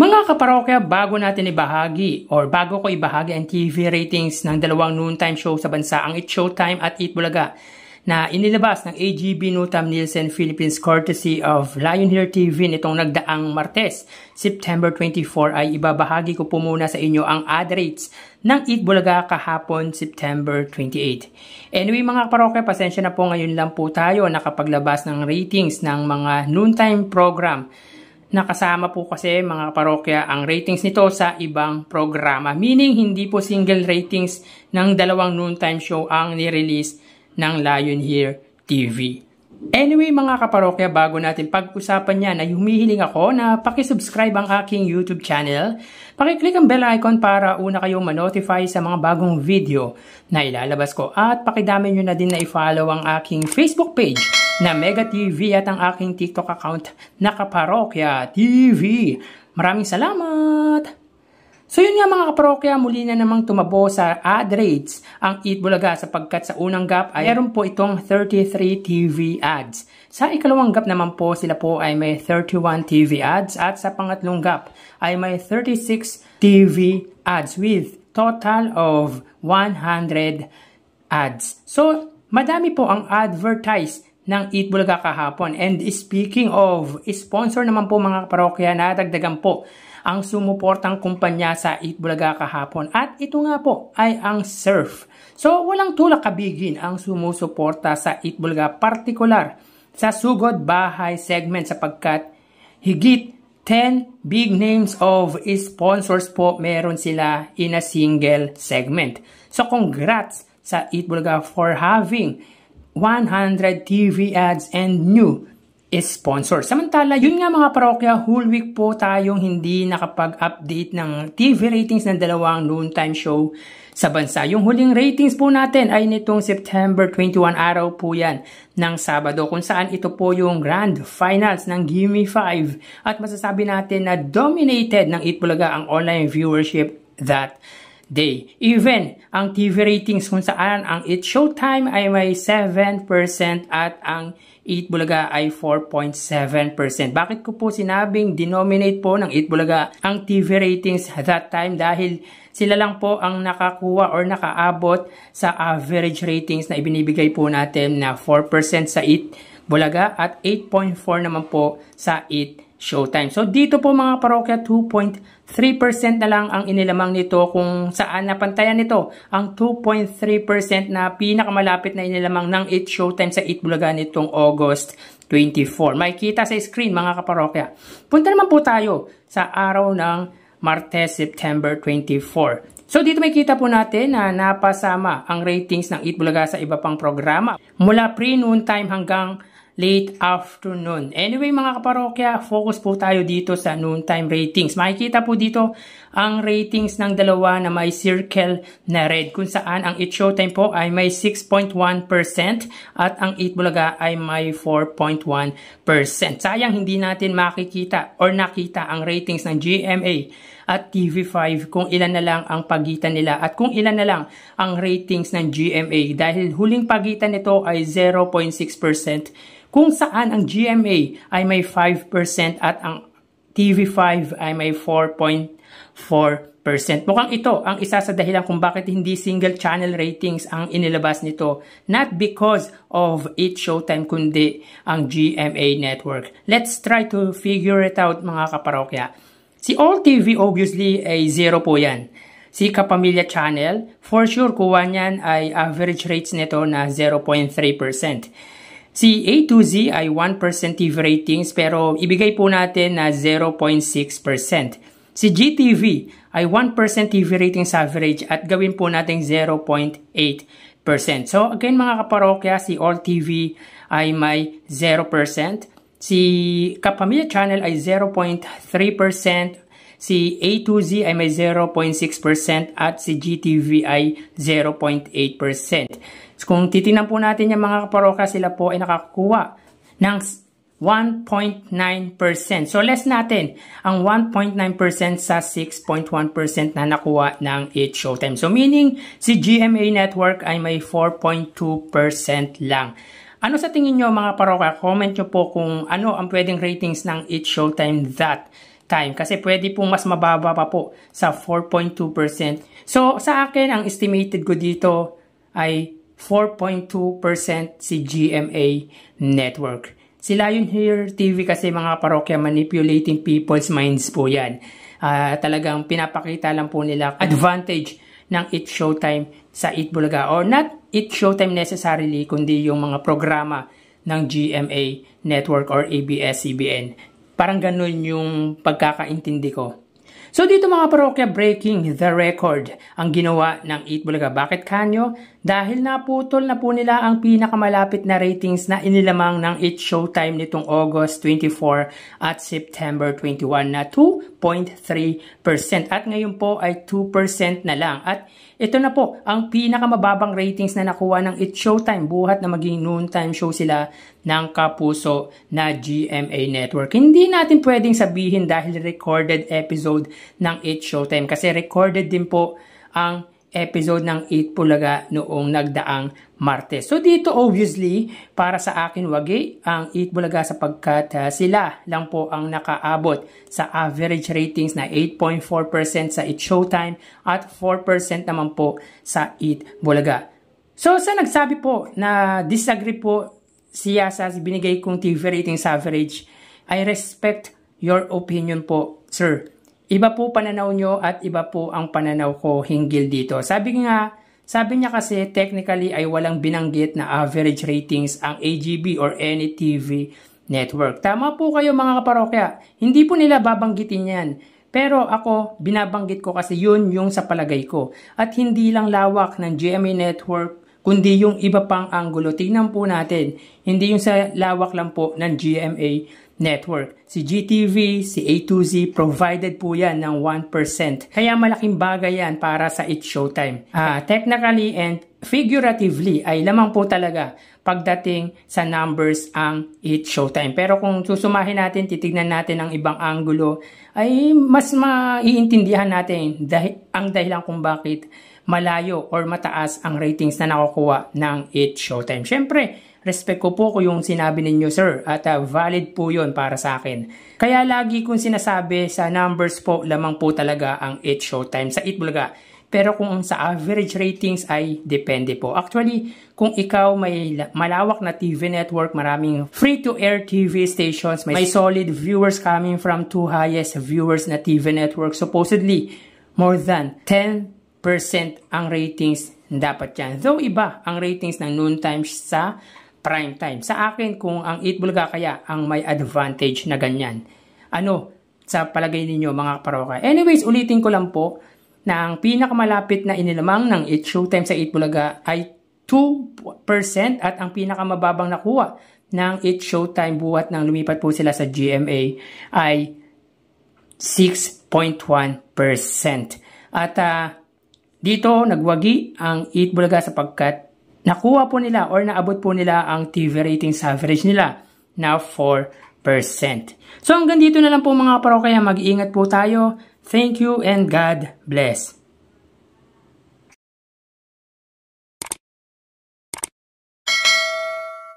Mga kaparokya, bago natin ibahagi or bago ko ibahagi ang TV ratings ng dalawang noontime show sa bansa, ang It's Showtime at Eat Bulaga, na inilabas ng AGB Nutam Nielsen Philippines courtesy of Lionhear TV nitong nagdaang Martes, September 24, ay ibabahagi ko po muna sa inyo ang ad rates ng Eat Bulaga kahapon, September 28. Anyway mga kaparokya, pasensya na po, ngayon lang po tayo nakapaglabas ng ratings ng mga noontime program. Nakasama po kasi mga parokya ang ratings nito sa ibang programa. Meaning hindi po single ratings ng dalawang noontime show ang nirelease ng Lionhear TV. Anyway mga kaparokya, bago natin pag-usapan yan ay humihiling ako na pakisubscribe ang aking YouTube channel. Pakiclick ang bell icon para una kayong ma-notify sa mga bagong video na ilalabas ko. At pakidami nyo na din na i-follow ang aking Facebook page na Mega TV at ang aking TikTok account na Kaparokya TV. Maraming salamat! So yun nga mga kaparokya, muli na namang tumabo sa ad rates ang Eat Bulaga sapagkat sa unang gap ay meron po itong 33 TV ads. Sa ikalawang gap naman po sila po ay may 31 TV ads at sa pangatlong gap ay may 36 TV ads with total of 100 ads. So madami po ang advertise ng Eat Bulaga kahapon. And speaking of sponsor naman po mga kaparokya, nadagdagan po ang sumuportang kumpanya sa Eat Bulaga kahapon. At ito nga po ay ang Surf. So walang tulak kabigin ang sumusuporta sa Eat Bulaga, partikular sa Sugod Bahay segment sapagkat higit 10 big names of sponsors po meron sila in a single segment. So congrats sa Eat Bulaga for having 100 TV ads and new sponsor. Samantala, yun nga mga parokya, whole week po tayong hindi nakapag-update ng TV ratings ng dalawang noontime show sa bansa. Yung huling ratings po natin ay nitong September 21, araw po yan ng Sabado, kung saan ito po yung grand finals ng Gimme 5 at masasabi natin na dominated ng Eat Bulaga ang online viewership that day. Even ang TV ratings kung saan ang It's Showtime ay may 7% at ang Eat Bulaga ay 4.7%. Bakit ko po sinabing denominate po ng Eat Bulaga ang TV ratings that time? Dahil sila lang po ang nakakuha or nakaabot sa average ratings na ibinibigay po natin na 4% sa Eat Bulaga at 8.4 naman po sa Eat Showtime. So dito po mga parokya, 2.3% na lang ang inilamang nito, kung saan napantayan nito ang 2.3% na pinakamalapit na inilamang ng Eat Showtime sa Eat Bulaga nitong August 24. Makikita sa screen mga kaparokya. Punta naman po tayo sa araw ng Martes, September 24. So dito makikita po natin na napasama ang ratings ng Eat Bulaga sa iba pang programa mula pre-noontime hanggang late afternoon. Anyway mga kaparokya, focus po tayo dito sa noontime ratings. Makikita po dito ang ratings ng dalawa na may circle na red, kung saan ang It's Showtime po ay may 6.1% at ang Eat Bulaga ay may 4.1%. Sayang hindi natin makikita or nakita ang ratings ng GMA at TV5 kung ilan na lang ang pagitan nila at kung ilan na lang ang ratings ng GMA, dahil huling pagitan nito ay 0.6%, kung saan ang GMA ay may 5% at ang TV5 ay may 4.4%. Mukhang ito ang isa sa dahilan kung bakit hindi single channel ratings ang inilabas nito. Not because of It's Showtime kundi ang GMA network. Let's try to figure it out mga kaparokya. Si All TV obviously ay 0 po yan. Si Kapamilya Channel, for sure kuha niyan ay average rates nito na 0.3%. Si A to Z ay 1% TV ratings pero ibigay po natin na 0.6%. Si GTV ay 1% TV ratings average at gawin po natin 0.8%. So again mga kaparokya, si All TV ay may 0%. Si Kapamilya Channel ay 0.3%. Si A to Z ay may 0.6% at si GTV ay 0.8%. So, kung titingnan po natin yung mga kaparokya, sila po ay nakakuha ng 1.9%. So less natin ang 1.9% sa 6.1% na nakuha ng It's Showtime. So meaning si GMA Network ay may 4.2% lang. Ano sa tingin nyo mga parokya? Comment nyo po kung ano ang pwedeng ratings ng It's Showtime that time kasi pwede pong mas mababa pa po sa 4.2%. So sa akin ang estimated ko dito ay 4.2% si GMA Network. Sila yun here TV kasi mga parokya, manipulating people's minds po yan. Talagang pinapakita lang po nila advantage ng It's Showtime sa Eat Bulaga, or not It's Showtime necessarily kundi yung mga programa ng GMA Network or ABS-CBN. Parang ganun yung pagkakaintindi ko. So dito mga parokya, breaking the record ang ginawa ng Eat Bulaga. Bakit kanyo? Dahil naputol na po nila ang pinakamalapit na ratings na inilamang ng It's Showtime nitong August 24 at September 21 na 2.3%. At ngayon po ay 2% na lang. At ito na po ang pinakamababang ratings na nakuha ng It's Showtime buhat na maging noontime show sila ng kapuso na GMA Network. Hindi natin pwedeng sabihin dahil recorded episode ng It's Showtime kasi recorded din po ang episode ng Eat Bulaga noong nagdaang Martes. So dito obviously para sa akin wagi ang Eat Bulaga sapagkat sila lang po ang nakaabot sa average ratings na 8.4% sa It's Showtime at 4% naman po sa Eat Bulaga. So sa nagsabi po na disagree po siya sa binigay kong TV ratings average, I respect your opinion po, sir. Iba po pananaw nyo at iba po ang pananaw ko hinggil dito. Sabi niya kasi technically ay walang binanggit na average ratings ang AGB or any TV network. Tama po kayo mga kaparokya. Hindi po nila babanggitin yan. Pero ako, binabanggit ko kasi yun yung sa palagay ko. At hindi lang lawak ng GMA Network kundi yung iba pang anggulo. Tingnan po natin. Hindi yung sa lawak lang po ng GMA Network. Si GTV, si A2Z, provided po yan ng 1%. Kaya malaking bagay yan para sa It's Showtime. Technically and figuratively ay lamang po talaga pagdating sa numbers ang It's Showtime. Pero kung susumahin natin, titignan natin ang ibang anggulo, ay mas maiintindihan natin ang dahilan kung bakit malayo or mataas ang ratings na nakukuha ng It's Showtime. Siyempre, respect ko po yung sinabi ninyo, sir, at valid po yun para sa akin. Kaya lagi kong sinasabi sa numbers po, lamang po talaga ang It's Showtime sa Eat Bulaga. Pero kung sa average ratings ay depende po. Actually, kung ikaw may malawak na TV network, maraming free-to-air TV stations, may solid viewers coming from two highest viewers na TV network, supposedly more than 10% ang ratings dapat yan. Though iba ang ratings ng noontime sa prime time. Sa akin, kung ang Eat Bulaga kaya ang may advantage na ganyan. Ano sa palagay ninyo mga kaparokya? Anyways, ulitin ko lang po na ang pinakamalapit na inilamang ng It's Showtime sa Eat Bulaga ay 2% at ang pinakamababang nakuha ng It's Showtime buhat nang lumipat po sila sa GMA ay 6.1%. At dito nagwagi ang Eat Bulaga sapagkat nakuha po nila or naabot po nila ang TV ratings average nila na 4%. So hanggang dito na lang po mga parokya, mag-iingat po tayo. Thank you and God bless.